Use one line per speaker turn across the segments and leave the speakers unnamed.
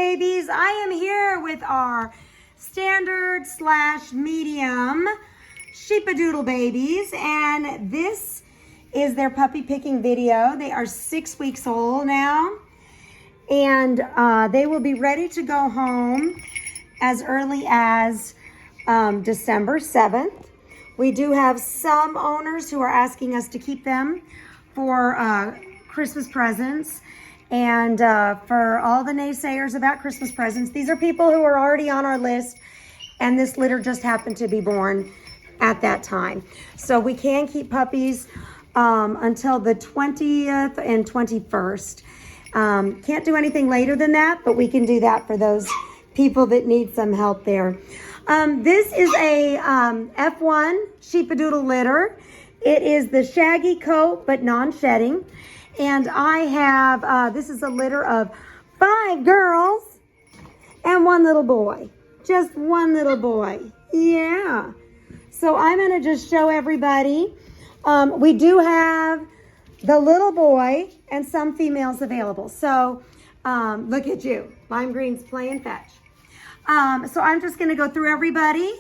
babies. I am here with our standard / medium Sheepadoodle babies, and this is their puppy picking video. They are 6 weeks old now, and they will be ready to go home as early as December 7th. We do have some owners who are asking us to keep them for Christmas presents. And for all the naysayers about Christmas presents, these are people who are already on our list, and this litter just happened to be born at that time. So we can keep puppies until the 20th and 21st. Can't do anything later than that, but we can do that for those people that need some help there. This is a F1 Sheepadoodle litter. It is the shaggy coat, but non-shedding. And I have, this is a litter of 5 girls and 1 little boy. Just 1 little boy. Yeah. So I'm going to just show everybody. We do have the little boy and some females available. So look at you. Lime Green's playing fetch. So I'm just going to go through everybody.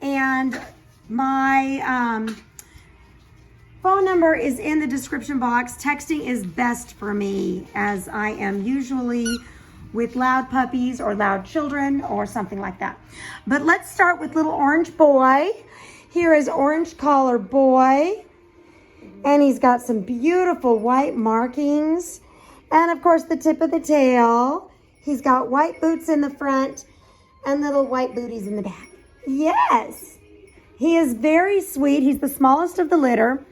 And my phone number is in the description box. Texting is best for me, as I am usually with loud puppies or loud children or something like that. But let's start with little orange boy. Here is orange collar boy, and he's got some beautiful white markings, and of course the tip of the tail. He's got white boots in the front and little white booties in the back. Yes, he is very sweet. He's the smallest of the litter.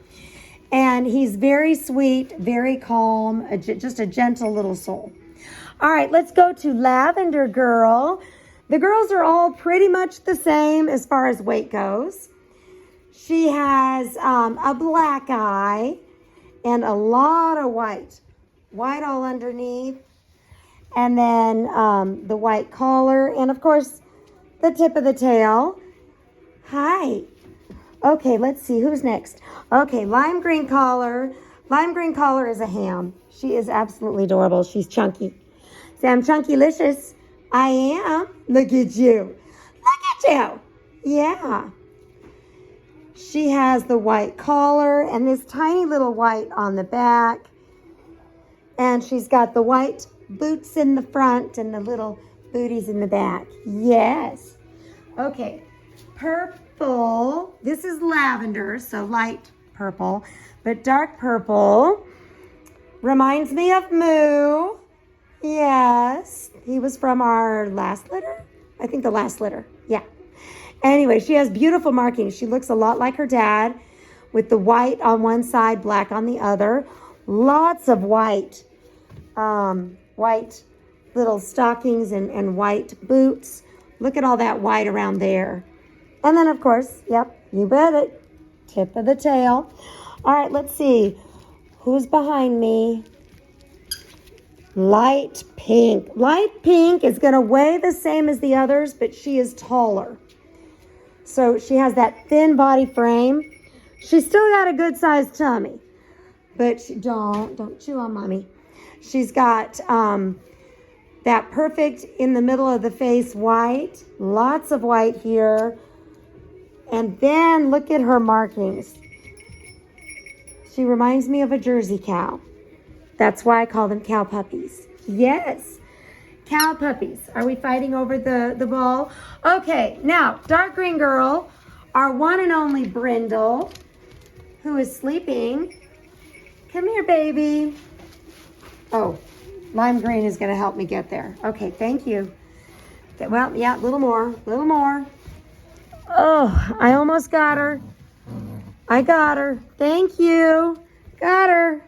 And he's very sweet, very calm, just a gentle little soul. All right, let's go to Lavender Girl. The girls are all pretty much the same as far as weight goes. She has a black eye and a lot of white. White all underneath. And then the white collar. And, of course, the tip of the tail. Hi. Okay, let's see. Who's next? Okay, lime green collar. Lime green collar is a ham. She is absolutely adorable. She's chunky. Say, I'm chunky-licious. I am. Look at you. Look at you. Yeah. She has the white collar and this tiny little white on the back. And she's got the white boots in the front and the little booties in the back. Yes. Okay. Purple. This is lavender, so light purple, but dark purple. Reminds me of Moo. Yes. He was from our last litter. I think the last litter. Yeah. Anyway, she has beautiful markings. She looks a lot like her dad with the white on one side, black on the other. Lots of white. White little stockings and white boots. Look at all that white around there. And then, of course, yep, you bet it, tip of the tail. All right, let's see. Who's behind me? Light pink. Light pink is going to weigh the same as the others, but she is taller. So she has that thin body frame. She's still got a good-sized tummy. But don't chew on mommy. She's got that perfect in the middle of the face white. Lots of white here. And then look at her markings. She reminds me of a Jersey cow. That's why I call them cow puppies. Yes, cow puppies. Are we fighting over the ball? Okay, now, dark green girl, our one and only Brindle, who is sleeping. Come here, baby. Oh, lime green is going to help me get there. Okay, thank you. Well, yeah, a little more, a little more. Oh, I almost got her. I got her. Thank you. Got her.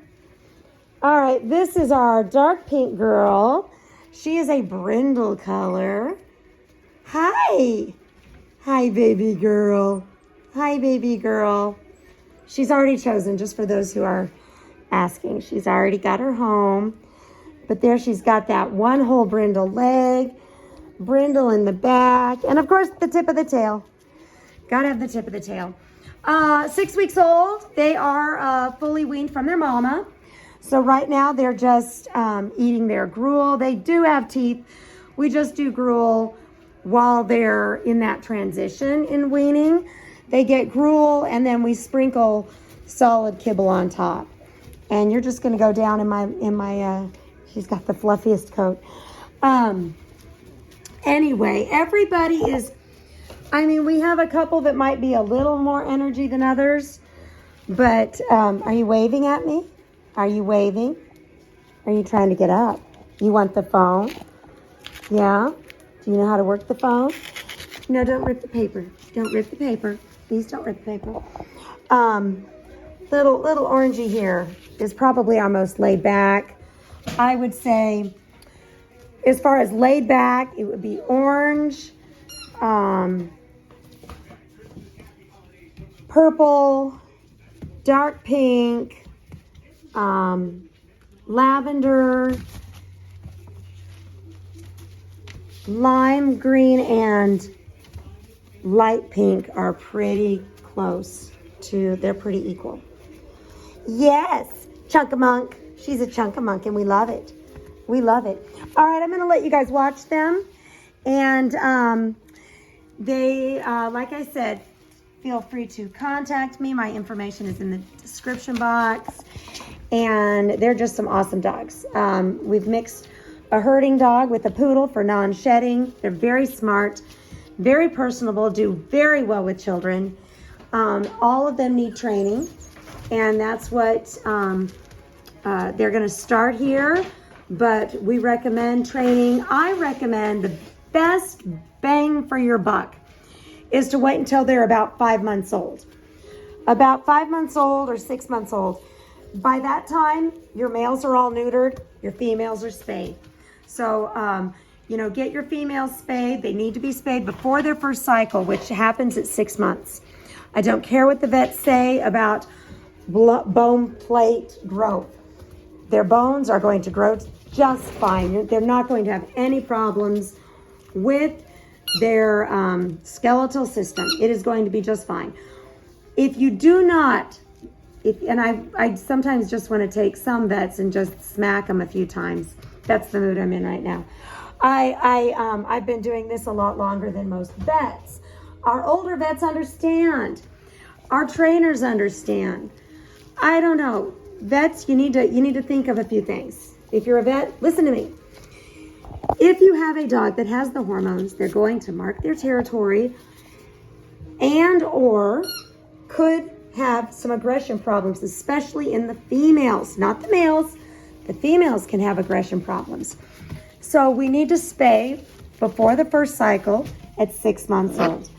All right, this is our dark pink girl. She is a brindle color. Hi. Hi, baby girl. Hi, baby girl. She's already chosen, just for those who are asking. She's already got her home. But there she's got that one whole brindle leg, brindle in the back, and of course the tip of the tail. Gotta have the tip of the tail. 6 weeks old. They are fully weaned from their mama. So right now they're just eating their gruel. They do have teeth, We just do gruel while they're in that transition in weaning. They get gruel, and then we sprinkle solid kibble on top. And you're just going to go down in my she's got the fluffiest coat. Anyway, everybody is, I mean, we have a couple that might be a little more energy than others, but are you waving at me? Are you waving? Are you trying to get up? You want the phone? Yeah? Do you know how to work the phone? No, don't rip the paper. Don't rip the paper. Please don't rip the paper. Little orangey here is probably our most laid back. I would say, as far as laid back, it would be orange, purple, dark pink, lavender, lime green, and light pink are pretty close to, they're pretty equal. Yes, Chunk-a-Monk. She's a Chunk-a-Monk, and we love it. We love it. All right, I'm going to let you guys watch them. And they, like I said, feel free to contact me. My information is in the description box. And they're just some awesome dogs. We've mixed a herding dog with a poodle for non-shedding. They're very smart, very personable, do very well with children. All of them need training. And that's what they're going to start here. But we recommend training. I recommend the best bang for your buck is to wait until they're about 5 months old. About 5 months old or 6 months old. By that time, your males are all neutered, your females are spayed. So, you know, get your females spayed. They need to be spayed before their first cycle, which happens at 6 months. I don't care what the vets say about bone plate growth. Their bones are going to grow just fine. They're not going to have any problems with their skeletal system. It is going to be just fine. If you do not, and I sometimes just want to take some vets and just smack them a few times. That's the mood I'm in right now. I've been doing this a lot longer than most vets. Our older vets understand. Our trainers understand. I don't know. Vets, you need to think of a few things. If you're a vet, listen to me. If you have a dog that has the hormones, they're going to mark their territory and or could have some aggression problems, especially in the females, not the males. The females can have aggression problems. So we need to spay before the first cycle at 6 months old.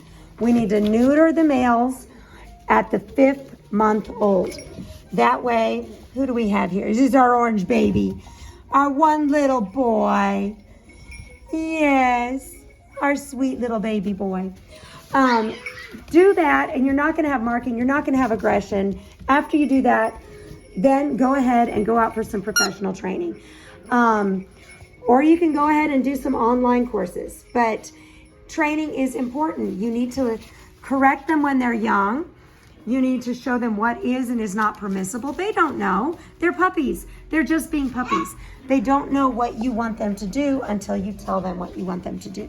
We need to neuter the males at the 5th month old. That way, who do we have here? This is our orange baby. Our one little boy. Yes, our sweet little baby boy. Do that, and you're not going to have marking. You're not going to have aggression. After you do that, then go ahead and go out for some professional training. Or you can go ahead and do some online courses. But training is important. You need to correct them when they're young. You need to show them what is and is not permissible. They don't know. They're puppies. They're just being puppies. They don't know what you want them to do until you tell them what you want them to do.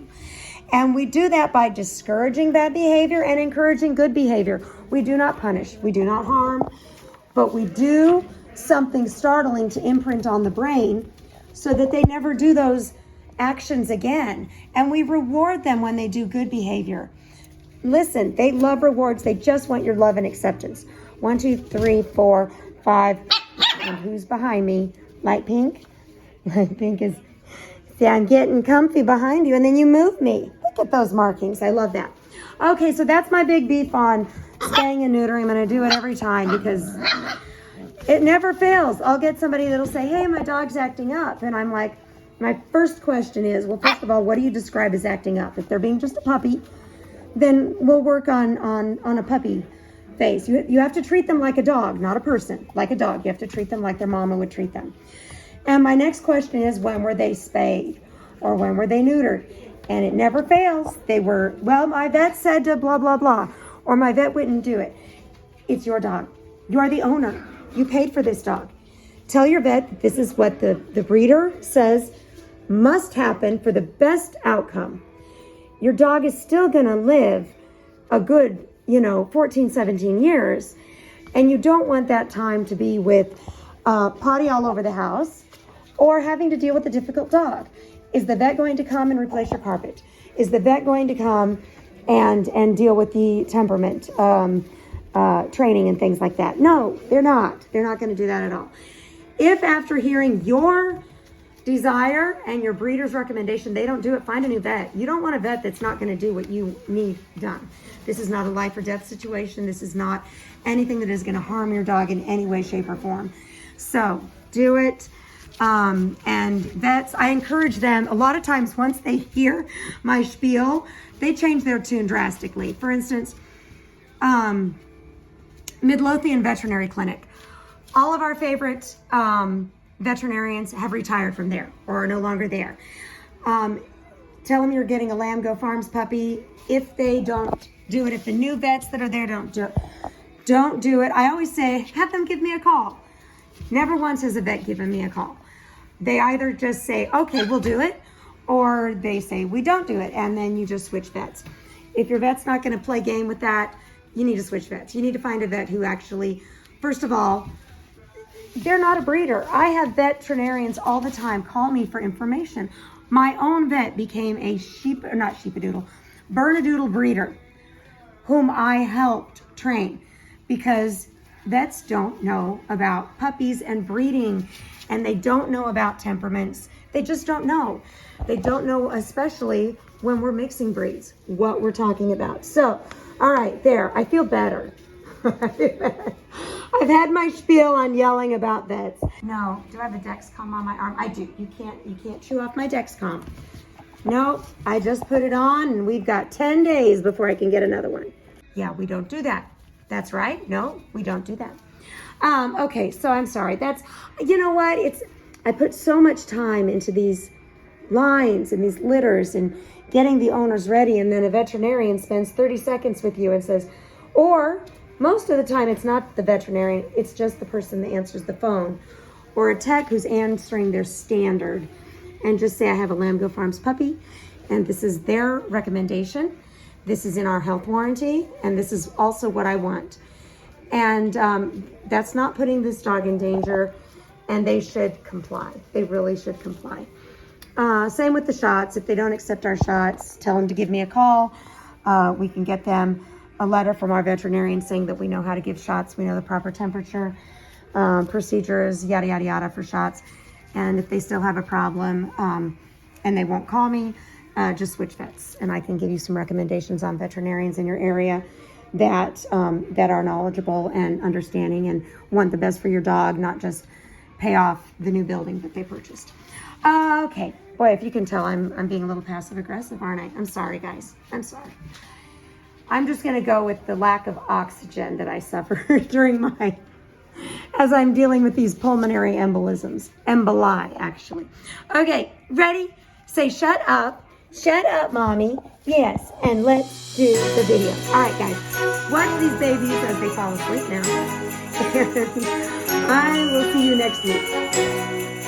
And we do that by discouraging bad behavior and encouraging good behavior. We do not punish. We do not harm. But we do something startling to imprint on the brain so that they never do those actions again. And we reward them when they do good behavior. Listen, they love rewards. They just want your love and acceptance. 1, 2, 3, 4, 5. And who's behind me? Light pink? Light pink is, see, I'm getting comfy behind you, and then you move me. Look at those markings. I love that. Okay, so that's my big beef on spaying and neutering. I'm going to do it every time because it never fails. I'll get somebody that'll say, hey, my dog's acting up. And I'm like, my first question is, well, first of all, what do you describe as acting up? If they're being just a puppy, then we'll work on a puppy phase. You have to treat them like a dog, not a person, like a dog. You have to treat them like their mama would treat them. And my next question is, when were they spayed or when were they neutered? And it never fails. They were, well, my vet said to blah, blah, blah, or my vet wouldn't do it. It's your dog. You are the owner. You paid for this dog. Tell your vet that this is what the breeder says must happen for the best outcome. Your dog is still going to live a good, 14, 17 years. And you don't want that time to be with potty all over the house or having to deal with a difficult dog. Is the vet going to come and replace your carpet? Is the vet going to come and deal with the temperament training and things like that? No, they're not. They're not going to do that at all. If after hearing your desire and your breeder's recommendation, they don't do it, find a new vet. You don't want a vet that's not going to do what you need done. This is not a life or death situation. This is not anything that is going to harm your dog in any way, shape, or form. So do it. And vets, I encourage them, a lot of times once they hear my spiel, they change their tune drastically. For instance, Midlothian Veterinary Clinic. All of our favorite veterinarians have retired from there or are no longer there. Tell them you're getting a Lamgo Farms puppy. If they don't do it, if the new vets that are there don't do it, I always say, have them give me a call. Never once has a vet given me a call. They either just say, okay, we'll do it, or they say, we don't do it, and then you just switch vets. If your vet's not going to play game with that, you need to switch vets. You need to find a vet who actually, first of all, they're not a breeder. I have veterinarians all the time call me for information. My own vet became a Bernedoodle breeder, whom I helped train, because vets don't know about puppies and breeding, and they don't know about temperaments. They just don't know. They don't know, especially when we're mixing breeds, what we're talking about. So, all right, there, I feel better. I've had my spiel on yelling about vets. No, do I have a Dexcom on my arm? I do. You can't chew off my Dexcom. No, I just put it on and we've got 10 days before I can get another one. Yeah, we don't do that. That's right. No, we don't do that. Okay, so I'm sorry. That's, you know what? I put so much time into these lines and these litters and getting the owners ready, and then a veterinarian spends 30 seconds with you and says, or most of the time it's not the veterinarian, it's just the person that answers the phone, or a tech who's answering their standard, and just say, I have a Lamgo Farms puppy, and this is their recommendation. This is in our health warranty, and this is also what I want. And that's not putting this dog in danger, and they should comply. They really should comply. Same with the shots. If they don't accept our shots, tell them to give me a call. We can get them a letter from our veterinarian saying that we know how to give shots. We know the proper temperature, procedures, yada, yada, yada for shots. And if they still have a problem and they won't call me, just switch vets. And I can give you some recommendations on veterinarians in your area that are knowledgeable and understanding and want the best for your dog, not just pay off the new building that they purchased. Okay, boy, if you can tell, I'm being a little passive aggressive, aren't I? I'm sorry, guys. I'm sorry. I'm just going to go with the lack of oxygen that I suffered during as I'm dealing with these pulmonary embolisms. Emboli, actually. Okay, ready? Say, shut up. Shut up, mommy. Yes, and let's do the video. All right, guys. Watch these babies as they fall asleep now. I will see you next week.